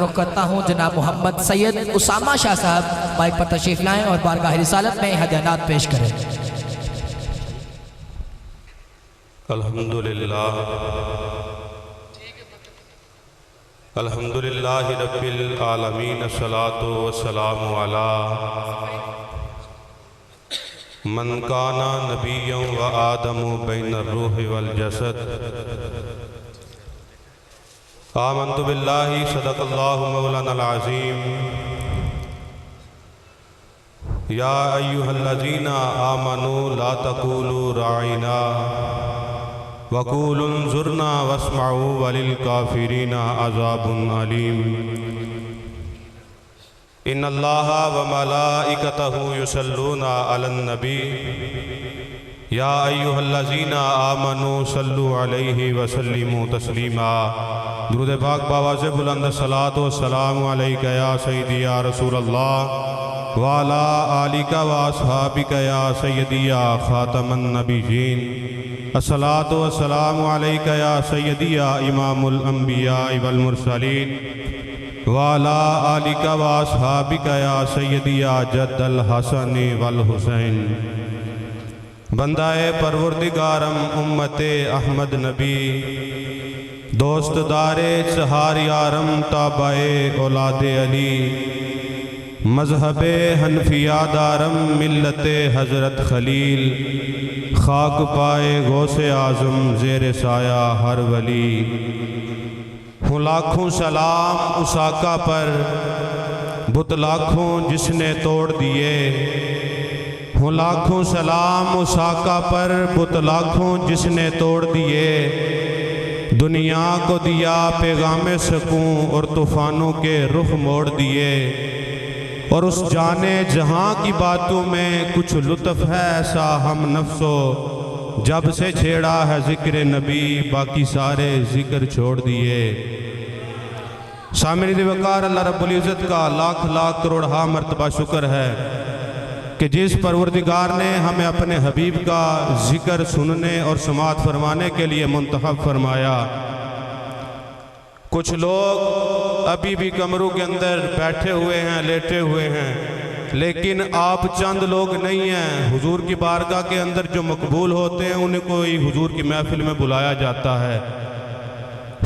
رخ کرتا ہوں جناب محمد سید اسامہ شاہ صاحب مائک پر تشریف لائیں اور بارگاہ رسالت میں ہدیات پیش کریں۔ الحمدللہ رب العالمین الصلاۃ والسلام علی من کان نبیا و آدم بین الروح والجسد آمنت باللہ صدق اللہ مولانا العظیم یا ایہا الذین آمنوا لا تقولوا راعنا وقولوا انظرنا واسمعوا وللکافرین عذاب علیم ان اللہ وملائکتہ یصلون علی النبی یا ایہا الذین آمنوا صلوا علیہ وسلموا تسلیما۔ درود پاک باواز بلند الصلاۃ والسلام علیک یا سیدی یا رسول اللہ وعلی آلک و اصحابک یا سیدی یا خاتم النبیین الصلاۃ والسلام علیک یا سیدی یا امام الانبیاء والمرسلین وعلی آلک و اصحابک یا سیدی یا جد الحسن والحسین۔ بندہ پروردگارم امت احمد نبی دوست دار سہار یارم تابع اولاد علی مذہب حنفیہ دارم ملت حضرت خلیل خاک پائے غوث اعظم زیر سایہ ہر ولی۔ ہوں لاکھوں سلام اس آقا پر بت لاکھوں جس نے توڑ دیے، ہوں لاکھوں سلام اس آقا پر بت لاکھوں جس نے توڑ دیے، دنیا کو دیا پیغام سکون اور طوفانوں کے رخ موڑ دیے، اور اس جانے جہاں کی باتوں میں کچھ لطف ہے ایسا ہم نفسو، جب سے چھیڑا ہے ذکر نبی باقی سارے ذکر چھوڑ دیے۔ سامعین وقار اللہ رب العزت کا لاکھ لاکھ کروڑ ہاں مرتبہ شکر ہے کہ جس پروردگار نے ہمیں اپنے حبیب کا ذکر سننے اور سماعت فرمانے کے لیے منتخب فرمایا۔ کچھ لوگ ابھی بھی کمروں کے اندر بیٹھے ہوئے ہیں، لیٹے ہوئے ہیں، لیکن آپ چند لوگ نہیں ہیں۔ حضور کی بارگاہ کے اندر جو مقبول ہوتے ہیں انہیں کوئی حضور کی محفل میں بلایا جاتا ہے۔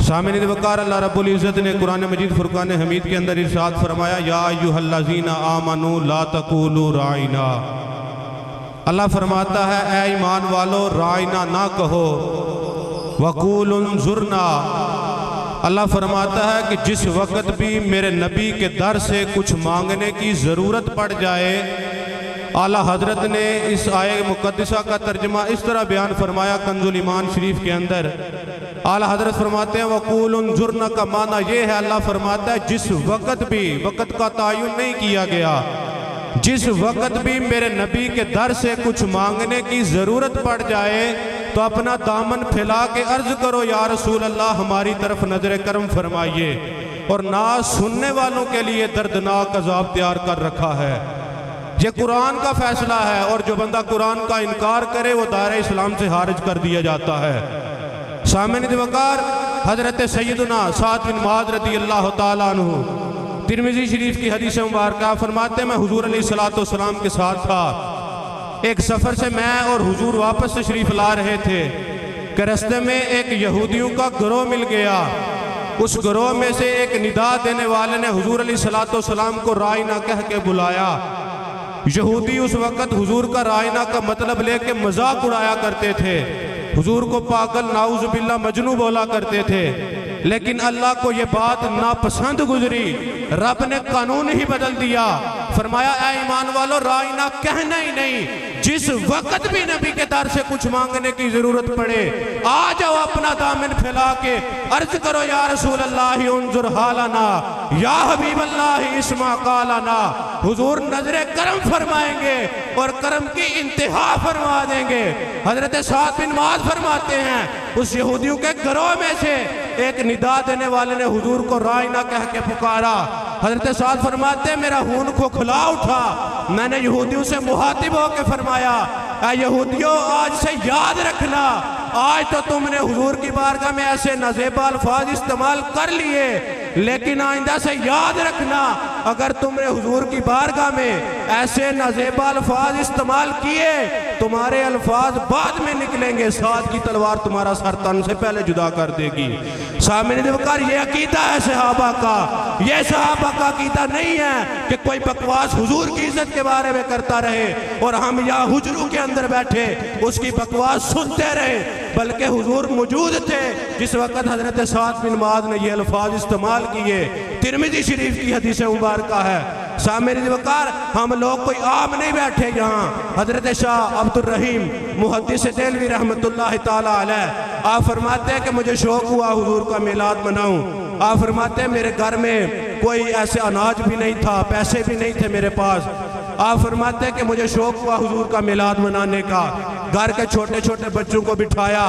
سامعین وقار اللہ رب العزت نے قرآن مجید فرقان حمید کے اندر ارشاد فرمایا یا ایھا الذین آمنوا لا تقولوا راعنا۔ اللہ فرماتا ہے اے ایمان والو راعنا نہ کہو، وقولوا انظرنا۔ اللہ فرماتا ہے کہ جس وقت بھی میرے نبی کے در سے کچھ مانگنے کی ضرورت پڑ جائے، اعلیٰ حضرت نے اس آیہ مقدسہ کا ترجمہ اس طرح بیان فرمایا کنز الایمان شریف کے اندر۔ اعلیٰ حضرت فرماتے ہیں وَقُولُ انظُرْنَا کا معنی یہ ہے، اللہ فرماتا ہے جس وقت بھی، وقت کا تعین نہیں کیا گیا، جس وقت بھی میرے نبی کے در سے کچھ مانگنے کی ضرورت پڑ جائے تو اپنا دامن پھیلا کے عرض کرو یا رسول اللہ ہماری طرف نظر کرم فرمائیے، اور ناز سننے والوں کے لیے دردناک عذاب تیار کر رکھا ہے۔ یہ قرآن کا فیصلہ ہے، اور جو بندہ قرآن کا انکار کرے وہ دائرہ اسلام سے خارج کر دیا جاتا ہے۔ سامعین وقار حضرت سیدنا سعد بن معاذ رضی اللہ تعالیٰ عنہ ترمذی شریف کی حدیث مبارکہ فرماتے ہیں میں حضور علیہ السلام کے ساتھ تھا، ایک سفر سے میں اور حضور واپس تشریف لا رہے تھے کہ رستے میں ایک یہودیوں کا گروہ مل گیا۔ اس گروہ میں سے ایک ندا دینے والے نے حضور علیہ السلام کو راعنا کہہ کے بلایا۔ یہودی اس وقت حضور کا راعنا کا مطلب لے کے مذاق اڑایا کرتے تھے، حضور کو پاگل نعوذ باللہ مجنوں بولا کرتے تھے، لیکن اللہ کو یہ بات ناپسند گزری، رب نے قانون ہی بدل دیا، فرمایا اے ایمان والو راعنا کہنا ہی نہیں، جس وقت بھی نبی کے در سے کچھ مانگنے کی ضرورت پڑے آ جاؤ اپنا دامن پھیلا کے عرض کرو یا رسول اللہ انظر حالنا یا حبیب اللہ اسمع قالنا۔ حضور نظر کرم فرمائیں گے اور کرم کی انتہا فرما دیں گے۔ حضرت سعد بن معاذ فرماتے ہیں اس یہودیوں کے گروہ میں سے ایک ندا دینے والے نے حضور کو راعنا کہہ کے پکارا۔ حضرت سعد فرماتے ہیں میرا خون کو کھلا اٹھا، میں نے یہودیوں سے مخاطب ہو کے فرمایا اے یہودیوں آج سے یاد رکھنا آج تو تم نے حضور کی بارگاہ میں ایسے نازیبہ الفاظ استعمال کر لیے لیکن آئندہ سے یاد رکھنا اگر تم نے حضور کی بارگاہ میں ایسے نازیبا الفاظ استعمال کیے تمہارے الفاظ بعد میں نکلیں گے، ساتھ کی تلوار تمہارا سر تن سے پہلے جدا کر دے گی۔ سامنے وقار یہ عقیدہ ہے صحابہ کا، یہ صحابہ کا عقیدہ نہیں ہے کہ کوئی بکواس حضور کی عزت کے بارے میں کرتا رہے اور ہم یہاں حجروں کے اندر بیٹھے اس کی بکواس سنتے رہے، بلکہ حضور موجود تھے جس وقت حضرت سعد بن معاذ نے یہ الفاظ استعمال کیے۔ ترمذی شریف کی حدیث مبارکہ ہے۔ سامعین وقار ہم لوگ کوئی عام نہیں بیٹھے یہاں، حضرت شاہ عبد الرحیم محدث دہلوی رحمت اللہ تعالی علیہ آپ فرماتے ہیں کہ مجھے شوق ہوا حضور کا میلاد مناؤں۔ آپ فرماتے ہیں میرے گھر میں کوئی ایسے اناج بھی نہیں تھا، پیسے بھی نہیں تھے میرے پاس۔ آپ فرماتے ہیں کہ مجھے شوق ہوا حضور کا میلاد منانے کا، گھر کے چھوٹے چھوٹے بچوں کو بٹھایا،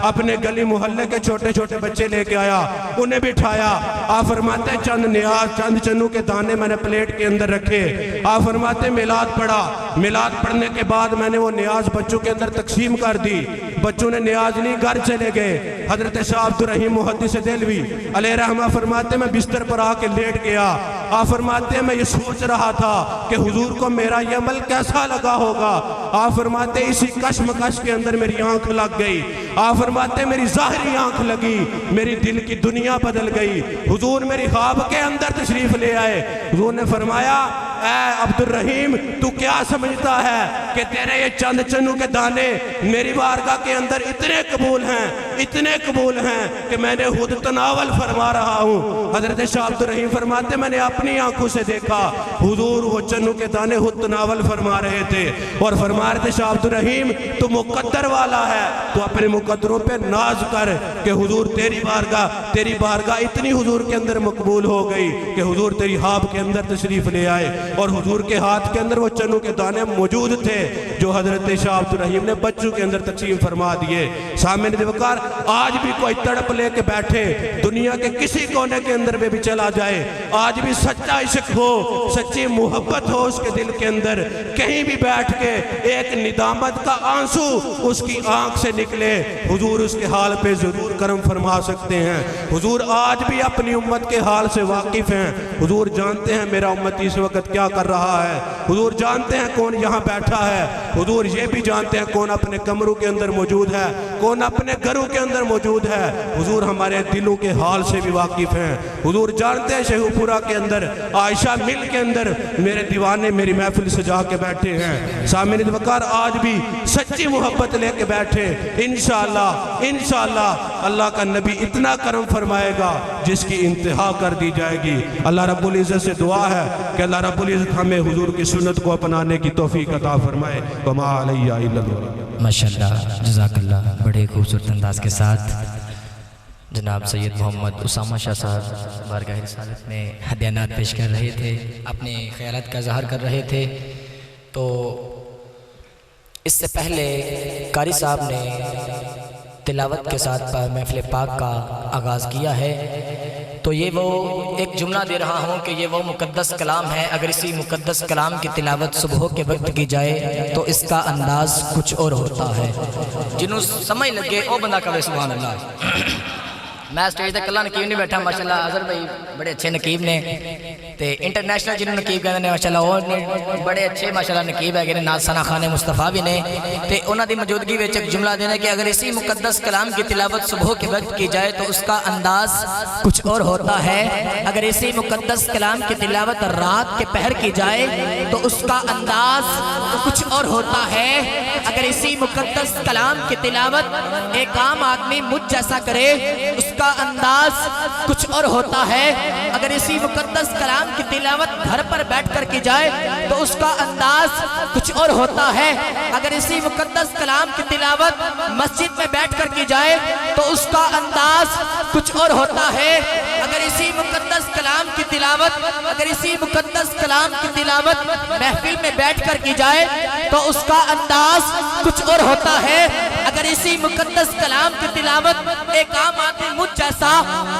اپنے گلی محلے کے چھوٹے چھوٹے بچے لے کے آیا، انہیں بٹھایا۔ آپ فرماتے ہیں چند نیاز چند چنوں کے دانے میں نے پلیٹ کے اندر رکھے۔ آپ فرماتے ہیں میلاد پڑھا، میلاد پڑھنے کے بعد میں نے وہ نیاز بچوں کے اندر تقسیم کر دی، بچوں نے نیاز نہیں گھر چلے گئے۔ حضرت شاہ عبد الرحیم محدث دہلوی علیہ رحمہ فرماتے ہیں میں بستر پر آ کے لیٹ گیا۔ آپ فرماتے ہیں میں یہ سوچ رہا تھا کہ حضور کو میرا یہ عمل کیسا لگا ہوگا۔ آپ فرماتے ہیں اسی کشمکش کے اندر میری آنکھ لگ گئی۔ آپ فرماتے ہیں میری ظاہری آنکھ لگی، میری دل کی دنیا بدل گئی۔ حضور میری خواب کے اندر تشریف لے آئے۔ حضور نے فرمایا اے عبد الرحیم تو کیا سمجھتا ہے کہ تیرے یہ چند چنوں کے دانے میری بارگاہ کے اندر اتنے قبول ہیں کہ میں نے خود تناول فرما رہا ہوں۔ حضرت شاہ عبد الرحیم فرماتے میں نے اپنی آنکھوں سے دیکھا حضور وہ چنوں کے دانے خود تناول فرما رہے تھے اور فرما رہے تھے شاہ عبد الرحیم تو مقدر والا ہے، تو اپنے مقدروں پہ ناز کر کہ حضور تیری بارگاہ اتنی حضور کے اندر مقبول ہو گئی کہ حضور تیری خواب کے اندر تشریف لے آئے اور حضور کے ہاتھ کے اندر وہ چنوں کے دانے موجود تھے جو حضرت شاہ عبد الرحیم نے بچوں کے اندر تقسیم فرما دیے۔ سامعین وقار آج بھی کوئی تڑپ لے کے بیٹھے دنیا کے کسی کونے کے اندر بھی چلا جائے، آج بھی سچا عشق ہو، سچی محبت ہو اس کے دل کے اندر، کہیں بھی بیٹھ کے ایک ندامت کا آنسو اس کی آنکھ سے نکلے، حضور اس کے حال پہ ضرور کرم فرما سکتے ہیں۔ حضور آج بھی اپنی امت کے حال سے واقف ہیں، حضور جانتے ہیں میرا امت اس وقت کیا کر رہا ہے، حضور جانتے ہیں کون یہاں بیٹھا ہے، حضور یہ بھی جانتے ہیں کون اپنے کمروں کے اندر موجود ہے، کون اپنے گھروں کے اندر موجود ہے، حضور ہمارے دلوں کے حال سے بھی واقف ہیں۔ حضور جانتے ہیں شیخو پورہ کے اندر عائشہ مل کے اندر میرے دیوانے میری محفل سجا کے بیٹھے ہیں۔ سامعین وقار آج بھی سچی محبت لے کے بیٹھے، انشاءاللہ اللہ کا نبی اتنا کرم فرمائے گا جس کی انتہا کر دی جائے گی۔ اللہ رب العزت سے دعا ہے کہ اللہ رب العزت ہمیں حضور کی سنت کو اپنانے کی توفیق عطا فرمائے۔ وما علیہ الا البلاغ۔ ماشاءاللہ جزاک اللہ، بڑے خوبصورت انداز کے ساتھ جناب سید محمد اسامہ شاہ صاحب بارگاہ رسالت میں ہدیانات پیش کر رہے تھے، اپنے خیالات کا اظہار کر رہے تھے۔ تو اس سے پہلے قاری صاحب نے تلاوت کے ساتھ محفل پاک کا آغاز کیا ہے، تو یہ وہ ایک جملہ دے رہا ہوں کہ یہ وہ مقدس کلام ہے، اگر اسی مقدس کلام کی تلاوت صبح کے وقت کی جائے تو اس کا انداز کچھ اور ہوتا ہے۔ جنہوں سمجھ لگے او بندہ کہے سبحان اللہ۔ میں سٹیج تے کلا نقیب نہیں بیٹھا، ماشاءاللہ اظہر بھائی بڑے اچھے نقیب نے تے انٹرنیشنل جنہوں نقیب کہتے ہیں ماشاءاللہ وہ بڑے اچھے ماشاءاللہ نقیب ہے کہ ناز ثنا خان مصطفیٰ بھی نے تے انہاں دی موجودگی وچ ایک جملہ دینا کہ اگر اسی مقدس کلام کی تلاوت صبح کے وقت کی جائے تو اس کا انداز کچھ اور ہوتا ہے، اگر اسی مقدس کلام کی تلاوت رات کے پہر کی جائے تو اس کا انداز کچھ اور ہوتا ہے، اگر اسی مقدس کلام کی تلاوت ایک عام آدمی مجھ جیسا کرے اس کا انداز کچھ اور ہوتا ہے، اگر اسی مقدس کلام کی تلاوت گھر پر بیٹھ کر کی جائے تو اس کا انداز کچھ اور ہوتا ہے، اگر اسی مقدس کلام کی تلاوت مسجد میں بیٹھ کر کی جائے تو اس کا انداز کچھ اور ہوتا ہے، اگر اسی مقدس کلام کی تلاوت محفل میں بیٹھ کر کی جائے تو اس کا انداز کچھ اور ہوتا ہے، اگر اسی مقدس کلام کی تلاوت ایک عام آدمی مجھ جیسا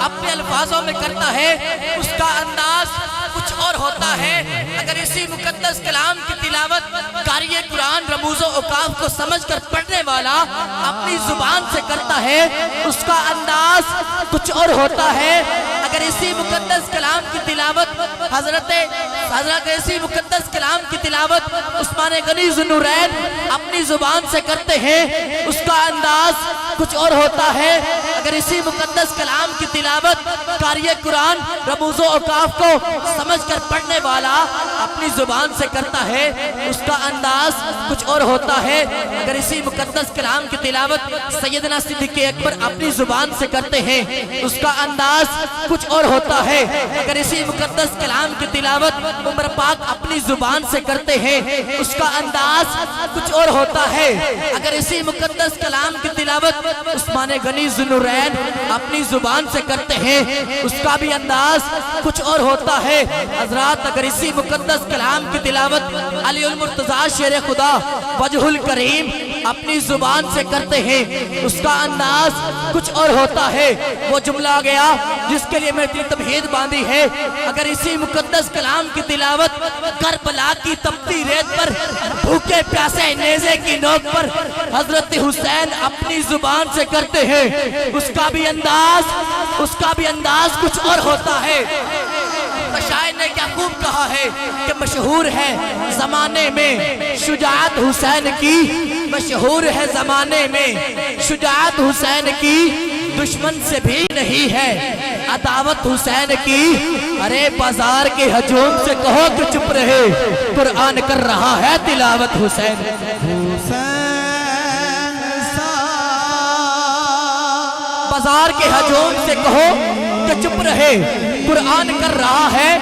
اپنے الفاظوں میں کرتا ہے اس کا انداز کچھ اور ہوتا ہے، اگر اسی مقدس کلام کی تلاوت قاری قرآن رموز و اوقاف کو سمجھ کر پڑھنے والا اپنی زبان سے کرتا ہے اس کا انداز کچھ اور ہوتا ہے۔ اگر اسی مقدس کلام کی تلاوت حضرت اسی مقدس کلام کی تلاوت عثمان غنی ذو النورین اپنی زبان سے کرتے ہیں اس کا انداز کچھ اور ہوتا ہے۔ اگر اسی مقدس کلام کی تلاوت قاری قرآن رموز و اوقاف کو سمجھ کر پڑھنے والا اپنی زبان سے کرتا ہے اس کا انداز کچھ اور ہوتا ہے۔ اگر اسی مقدس کلام کی تلاوت سیدنا صدیق اکبر اپنی زبان سے کرتے ہیں اس کا انداز کچھ اور ہوتا ہے۔ اگر اسی مقدس کلام کی تلاوت عمر پاک اپنی زبان سے کرتے ہیں اس کا انداز کچھ اور ہوتا ہے۔ اگر اسی مقدس کلام کی تلاوت عثمان غنی ذو النورین اپنی زبان سے کرتے ہیں اس کا بھی انداز کچھ اور ہوتا ہے۔ حضرات اگر اسی مقدس کلام کی تلاوت علی المرتضیٰ شیر خدا وجہ الکریم اپنی زبان سے کرتے ہیں اس کا انداز کچھ اور ہوتا ہے۔ وہ جملہ آ گیا جس کے لیے میں اتنی تمہید باندھی ہے۔ اگر اسی مقدس کلام کی تلاوت کربلا کی تپتی ریت پر بھوکے پیاسے نیزے کی نوک پر حضرت حسین اپنی زبان سے کرتے ہیں اس کا بھی انداز کچھ اور ہوتا ہے۔ شاعر نے کیا خوب کہا ہے کہ مشہور ہے زمانے میں شجاعت حسین کی، مشہور ہے زمانے میں شجاعت حسین کی، دشمن سے بھی نہیں ہے عداوت حسین کی۔ ارے بازار کے ہجوم سے کہو کہ چپ رہے، قرآن کر رہا ہے تلاوت حسین۔ بازار کے ہجوم سے کہو کہ چپ رہے، قرآن کر رہا ہے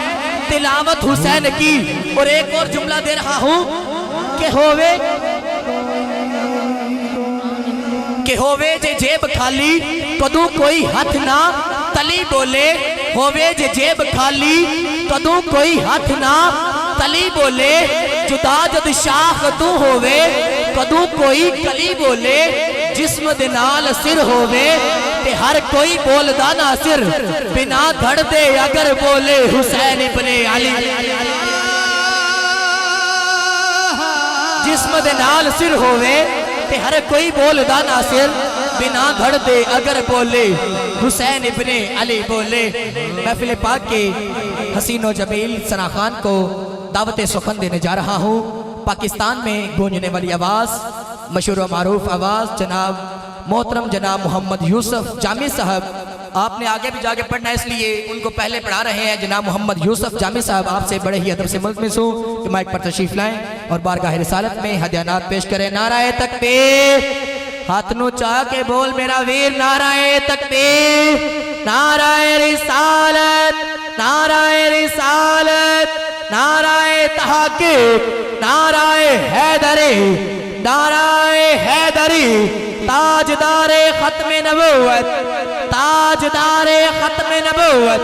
تلاوت حسین کی۔ اور ایک اور جملہ دے رہا ہوں کہ ہووے جے جیب خالی کدوں کوئی ہاتھ نہ تلی بولے، ہووے جے جیب خالی کدوں کوئی ہاتھ نہ تلی بولے، جدا جد شاخ تو ہووے کدوں کوئی کلی بولے، جسم دے نال سر ہووے تے ہر کوئی بولدا نہ سر، بنا دھڑ دے اگر بولے حسین ابن علی۔ جسم دے نال سر ہووے تے ہر کوئی بولدا نہ سر، بنا دھڑ دے اگر بولے حسین ابن علی بولے۔ محفل پاک کے حسین و جمیل ثنا خان کو دعوت سخن دینے جا رہا ہوں۔ پاکستان میں گونجنے والی آواز، مشہور و معروف آواز جناب محترم جناب محمد یوسف جامی صاحب، آپ نے آگے بھی جا کے پڑھنا ہے اس لیے ان کو پہلے پڑھا رہے ہیں۔ جناب محمد یوسف جامی صاحب آپ سے بڑے ہی ادب سے ملتمس ہوں کہ مائک پر تشریف لائیں اور بارگاہ رسالت میں ہدیانات پیش کریں۔ نعرہ تکبیر، ہاتھ نو چاہ کے بول میرا ویر، نعرہ تکبیر، نعرہ رسالت، نعرہ رسالت، نعرہ تحقیق، نعرہ حیدری، نعرہ حیدری، تاجدار ختم نبوت، تاجدار ختم نبوت،